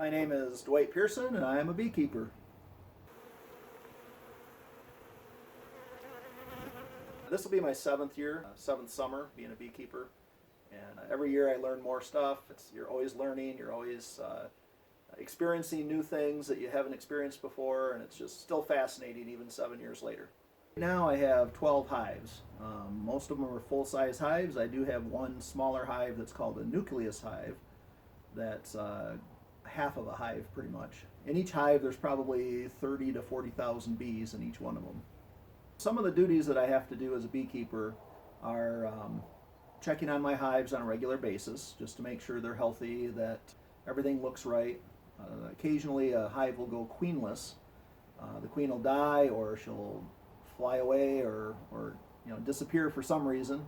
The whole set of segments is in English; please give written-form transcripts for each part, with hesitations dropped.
My name is Dwight Pearson and I am a beekeeper. This will be my seventh year, seventh summer being a beekeeper. And every year I learn more stuff. You're always learning, you're always experiencing new things that you haven't experienced before, and it's just still fascinating even 7 years later. Now I have 12 hives. Most of them are full-size hives. I do have one smaller hive that's called a nucleus hive. That's half of a hive pretty much. In each hive there's probably 30 to 40,000 bees in each one of them. Some of the duties that I have to do as a beekeeper are checking on my hives on a regular basis just to make sure they're healthy, that everything looks right. Occasionally a hive will go queenless. The queen will die, or she'll fly away, or disappear for some reason.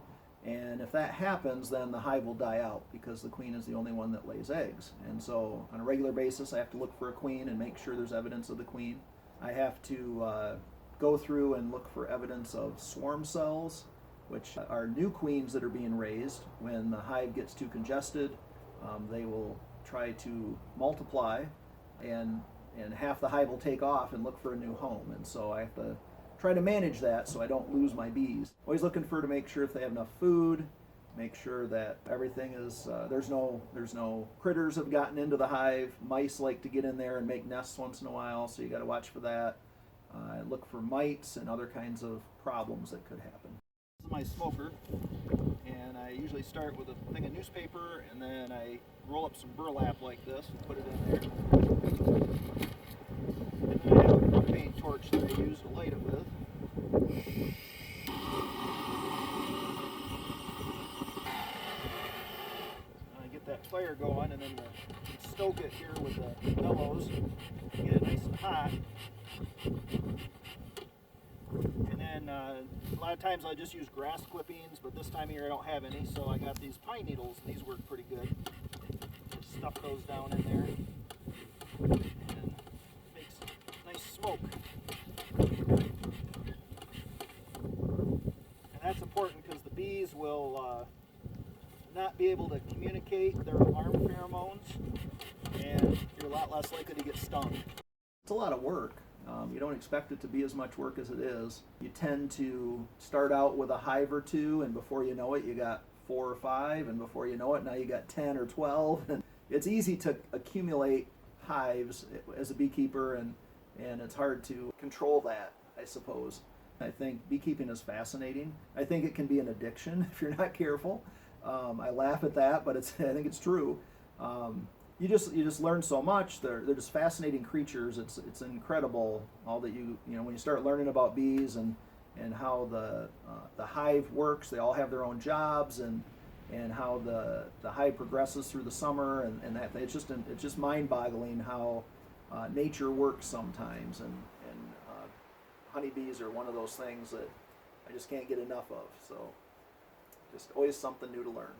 And if that happens, then the hive will die out because the queen is the only one that lays eggs. And so on a regular basis I have to look for a queen and make sure there's evidence of the queen. I have to go through and look for evidence of swarm cells, which are new queens that are being raised. When the hive gets too congested, they will try to multiply, and half the hive will take off and look for a new home. And so I have to try to manage that so I don't lose my bees. Always looking to make sure if they have enough food, make sure that everything is, there's no critters have gotten into the hive. Mice like to get in there and make nests once in a while, so you got to watch for that. Look for mites and other kinds of problems that could happen. This is my smoker, and I usually start with a thing of newspaper, and then I roll up some burlap like this and put it in there. And then I have a propane torch that I use to light it with. I get that fire going, and then stoke it here with the bellows, get it nice and hot. And then a lot of times I just use grass clippings, but this time of year I don't have any, so I got these pine needles, and these work pretty good. Just stuff those down in there, and makes nice smoke. And that's important because the bees will not be able to communicate their alarm pheromones, and you're a lot less likely to get stung. It's a lot of work. You don't expect it to be as much work as it is. You tend to start out with a hive or two, and before you know it, you got 4 or 5, and before you know it, now you got 10 or 12. And it's easy to accumulate hives as a beekeeper, and it's hard to control that, I suppose. I think beekeeping is fascinating. I think it can be an addiction if you're not careful. I laugh at that, but I think it's true. You just learn so much. They're just fascinating creatures. It's incredible all that when you start learning about bees and how the hive works. They all have their own jobs, and how the hive progresses through the summer, and that it's just mind-boggling how nature works sometimes. And honeybees are one of those things that I just can't get enough of. So just always something new to learn.